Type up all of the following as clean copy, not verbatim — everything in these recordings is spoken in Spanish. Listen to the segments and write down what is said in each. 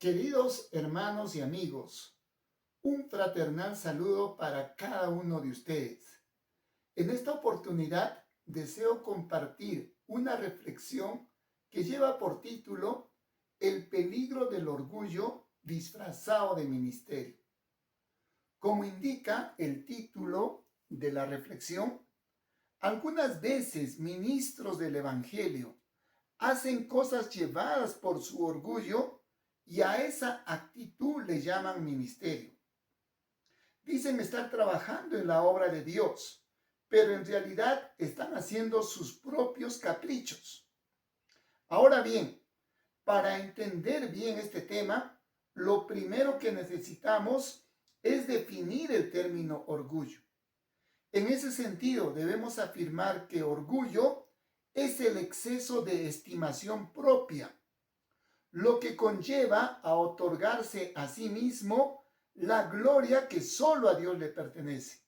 Queridos hermanos y amigos, un fraternal saludo para cada uno de ustedes. En esta oportunidad deseo compartir una reflexión que lleva por título El peligro del orgullo disfrazado de ministerio. Como indica el título de la reflexión, algunas veces ministros del Evangelio hacen cosas llevadas por su orgullo y a esa actitud le llaman ministerio. Dicen estar trabajando en la obra de Dios, pero en realidad están haciendo sus propios caprichos. Ahora bien, para entender bien este tema, lo primero que necesitamos es definir el término orgullo. En ese sentido, debemos afirmar que orgullo es el exceso de estimación propia, lo que conlleva a otorgarse a sí mismo la gloria que solo a Dios le pertenece.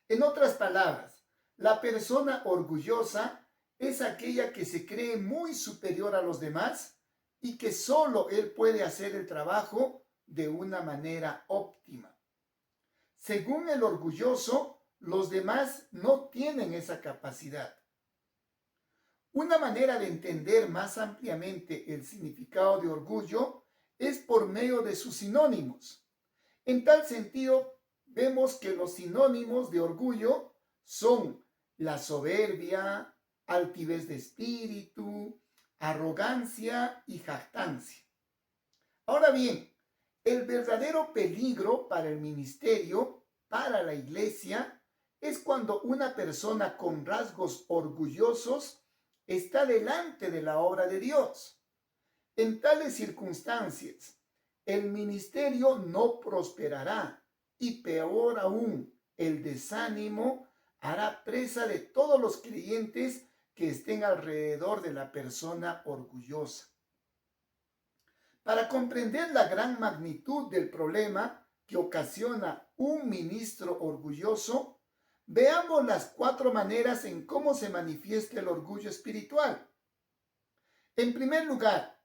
En otras palabras, la persona orgullosa es aquella que se cree muy superior a los demás y que solo él puede hacer el trabajo de una manera óptima. Según el orgulloso, los demás no tienen esa capacidad. Una manera de entender más ampliamente el significado de orgullo es por medio de sus sinónimos. En tal sentido, vemos que los sinónimos de orgullo son la soberbia, altivez de espíritu, arrogancia y jactancia. Ahora bien, el verdadero peligro para el ministerio, para la iglesia, es cuando una persona con rasgos orgullosos está delante de la obra de Dios. En tales circunstancias, el ministerio no prosperará y peor aún, el desánimo hará presa de todos los creyentes que estén alrededor de la persona orgullosa. Para comprender la gran magnitud del problema que ocasiona un ministro orgulloso, veamos las 4 maneras en cómo se manifiesta el orgullo espiritual. En primer lugar,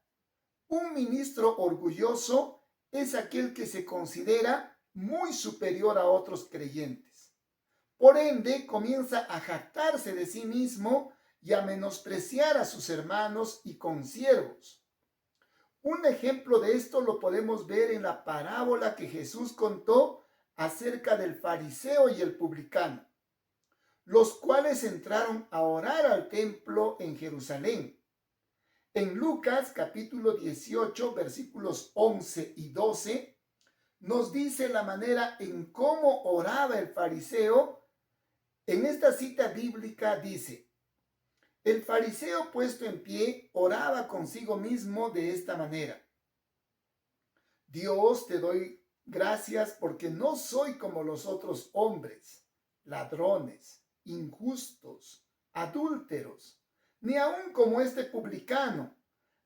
un ministro orgulloso es aquel que se considera muy superior a otros creyentes. Por ende, comienza a jactarse de sí mismo y a menospreciar a sus hermanos y consiervos. Un ejemplo de esto lo podemos ver en la parábola que Jesús contó acerca del fariseo y el publicano, los cuales entraron a orar al templo en Jerusalén. En Lucas capítulo 18, versículos 11 y 12, nos dice la manera en cómo oraba el fariseo. En esta cita bíblica dice: el fariseo puesto en pie oraba consigo mismo de esta manera: Dios, te doy gracias porque no soy como los otros hombres, ladrones, injustos, adúlteros, ni aun como este publicano.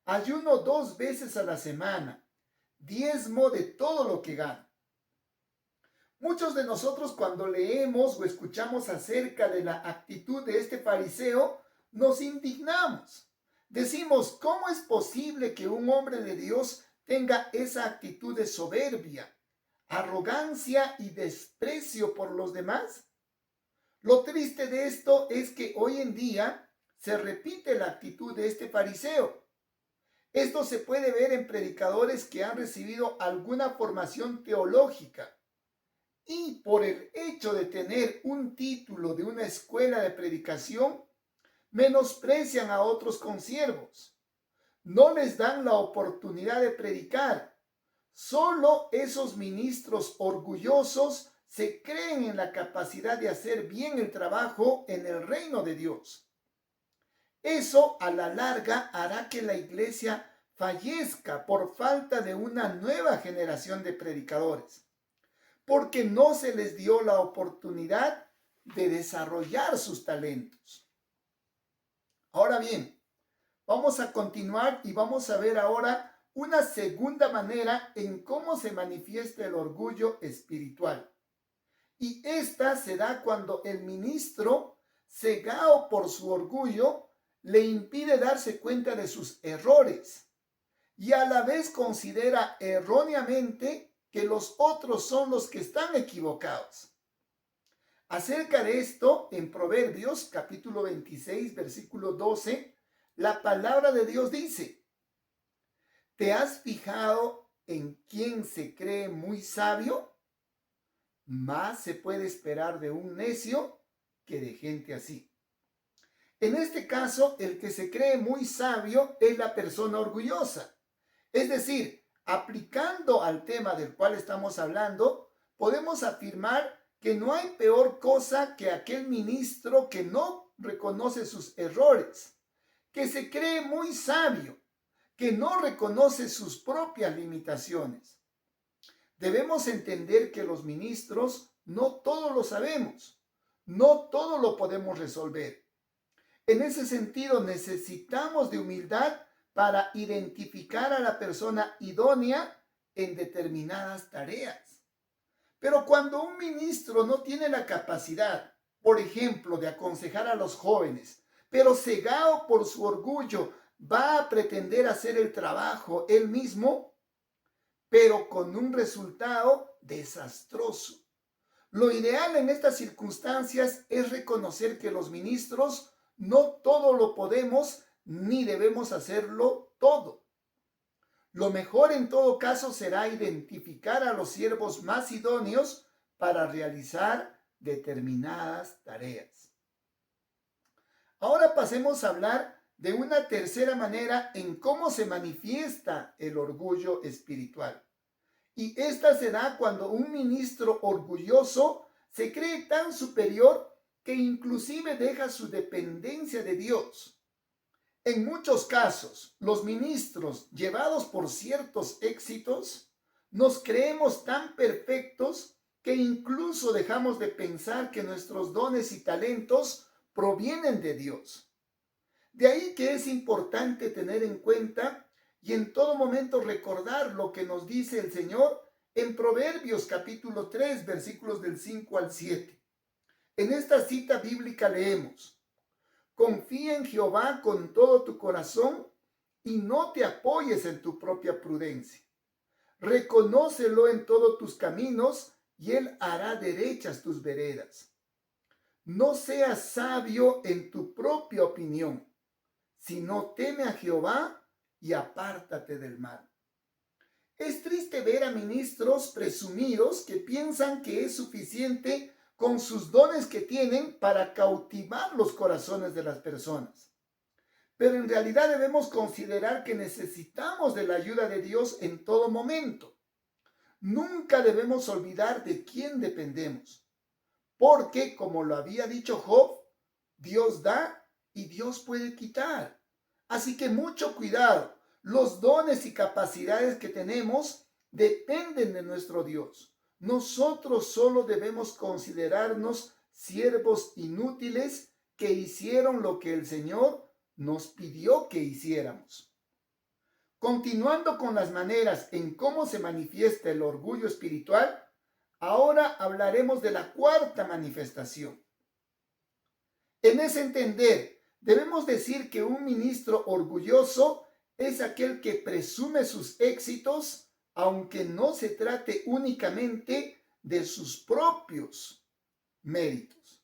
Ayuno 2 veces a la semana, diezmo de todo lo que gano. Muchos de nosotros, cuando leemos o escuchamos acerca de la actitud de este fariseo, nos indignamos. Decimos: ¿cómo es posible que un hombre de Dios tenga esa actitud de soberbia, arrogancia y desprecio por los demás? Lo triste de esto es que hoy en día se repite la actitud de este fariseo. Esto se puede ver en predicadores que han recibido alguna formación teológica y por el hecho de tener un título de una escuela de predicación, menosprecian a otros consiervos. No les dan la oportunidad de predicar. Solo esos ministros orgullosos se creen en la capacidad de hacer bien el trabajo en el reino de Dios. Eso a la larga hará que la iglesia fallezca por falta de una nueva generación de predicadores, porque no se les dio la oportunidad de desarrollar sus talentos. Ahora bien, vamos a continuar y vamos a ver ahora una segunda manera en cómo se manifiesta el orgullo espiritual. Y esta se da cuando el ministro, cegado por su orgullo, le impide darse cuenta de sus errores y a la vez considera erróneamente que los otros son los que están equivocados. Acerca de esto, en Proverbios capítulo 26, versículo 12, la palabra de Dios dice: ¿te has fijado en quién se cree muy sabio? Más se puede esperar de un necio que de gente así. En este caso, el que se cree muy sabio es la persona orgullosa. Es decir, aplicando al tema del cual estamos hablando, podemos afirmar que no hay peor cosa que aquel ministro que no reconoce sus errores, que se cree muy sabio, que no reconoce sus propias limitaciones. Debemos entender que los ministros no todo lo sabemos, no todo lo podemos resolver. En ese sentido, necesitamos de humildad para identificar a la persona idónea en determinadas tareas. Pero cuando un ministro no tiene la capacidad, por ejemplo, de aconsejar a los jóvenes, pero cegado por su orgullo, va a pretender hacer el trabajo él mismo, pero con un resultado desastroso. Lo ideal en estas circunstancias es reconocer que los ministros no todo lo podemos ni debemos hacerlo todo. Lo mejor en todo caso será identificar a los siervos más idóneos para realizar determinadas tareas. Ahora pasemos a hablar de una tercera manera en cómo se manifiesta el orgullo espiritual. Y esta se da cuando un ministro orgulloso se cree tan superior que inclusive deja su dependencia de Dios. En muchos casos, los ministros, llevados por ciertos éxitos, nos creemos tan perfectos que incluso dejamos de pensar que nuestros dones y talentos provienen de Dios. De ahí que es importante tener en cuenta y en todo momento recordar lo que nos dice el Señor en Proverbios capítulo 3, versículos del 5 al 7. En esta cita bíblica leemos: confía en Jehová con todo tu corazón y no te apoyes en tu propia prudencia. Reconócelo en todos tus caminos y él hará derechas tus veredas. No seas sabio en tu propia opinión, sino teme a Jehová y apártate del mal. Es triste ver a ministros presumidos que piensan que es suficiente con sus dones que tienen para cautivar los corazones de las personas. Pero en realidad debemos considerar que necesitamos de la ayuda de Dios en todo momento. Nunca debemos olvidar de quién dependemos, porque como lo había dicho Job, Dios da y Dios puede quitar. Así que mucho cuidado. Los dones y capacidades que tenemos dependen de nuestro Dios. Nosotros solo debemos considerarnos siervos inútiles que hicieron lo que el Señor nos pidió que hiciéramos. Continuando con las maneras en cómo se manifiesta el orgullo espiritual, ahora hablaremos de la cuarta manifestación. En ese entender, debemos decir que un ministro orgulloso es aquel que presume sus éxitos, aunque no se trate únicamente de sus propios méritos.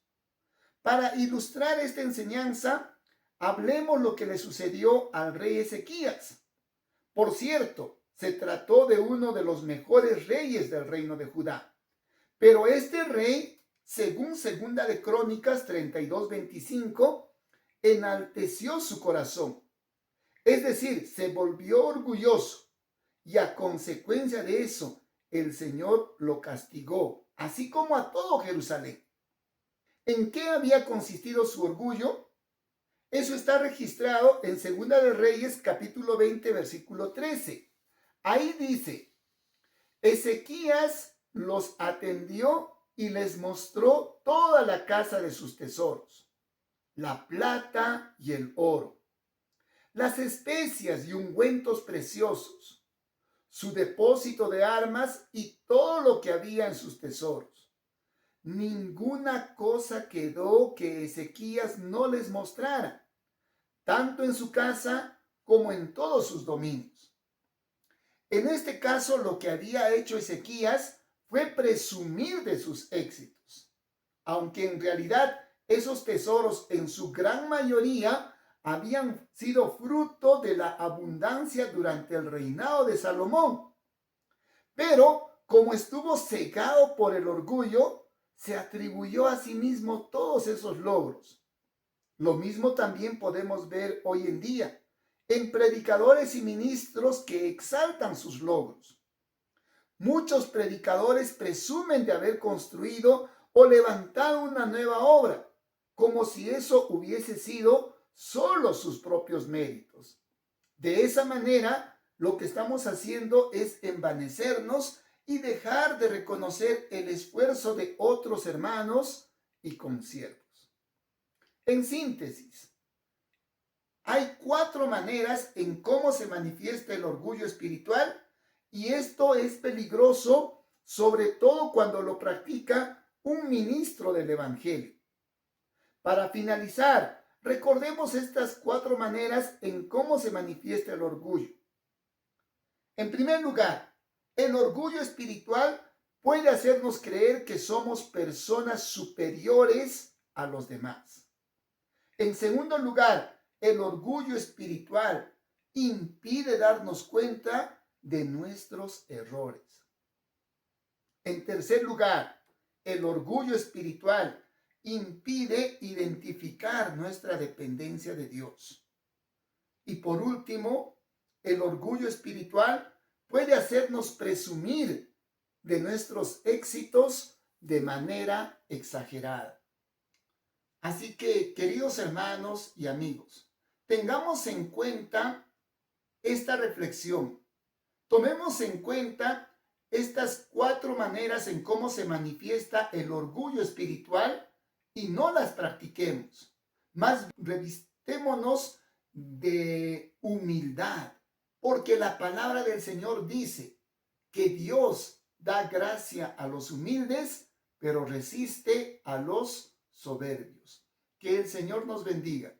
Para ilustrar esta enseñanza, hablemos lo que le sucedió al rey Ezequías. Por cierto, se trató de uno de los mejores reyes del reino de Judá. Pero este rey, según Segunda de Crónicas 32:25, enalteció su corazón. Es decir, se volvió orgulloso y a consecuencia de eso, el Señor lo castigó, así como a todo Jerusalén. ¿En qué había consistido su orgullo? Eso está registrado en Segunda de Reyes, capítulo 20, versículo 13. Ahí dice: Ezequías los atendió y les mostró toda la casa de sus tesoros, la plata y el oro, las especias y ungüentos preciosos, su depósito de armas y todo lo que había en sus tesoros. Ninguna cosa quedó que Ezequías no les mostrara, tanto en su casa como en todos sus dominios. En este caso, lo que había hecho Ezequías fue presumir de sus éxitos, aunque en realidad esos tesoros en su gran mayoría habían sido fruto de la abundancia durante el reinado de Salomón. Pero como estuvo cegado por el orgullo, se atribuyó a sí mismo todos esos logros. Lo mismo también podemos ver hoy en día en predicadores y ministros que exaltan sus logros. Muchos predicadores presumen de haber construido o levantado una nueva obra, como si eso hubiese sido solo sus propios méritos. De esa manera, lo que estamos haciendo es envanecernos y dejar de reconocer el esfuerzo de otros hermanos y consiervos. En síntesis, hay 4 maneras en cómo se manifiesta el orgullo espiritual y esto es peligroso, sobre todo cuando lo practica un ministro del Evangelio. Para finalizar, recordemos estas 4 maneras en cómo se manifiesta el orgullo. En primer lugar, el orgullo espiritual puede hacernos creer que somos personas superiores a los demás. En segundo lugar, el orgullo espiritual impide darnos cuenta de nuestros errores. En tercer lugar, el orgullo espiritual impide identificar nuestra dependencia de Dios. Y por último, el orgullo espiritual puede hacernos presumir de nuestros éxitos de manera exagerada. Así que, queridos hermanos y amigos, tengamos en cuenta esta reflexión. Tomemos en cuenta estas 4 maneras en cómo se manifiesta el orgullo espiritual y no las practiquemos. Más revistémonos de humildad, porque la palabra del Señor dice que Dios da gracia a los humildes, pero resiste a los soberbios. Que el Señor nos bendiga.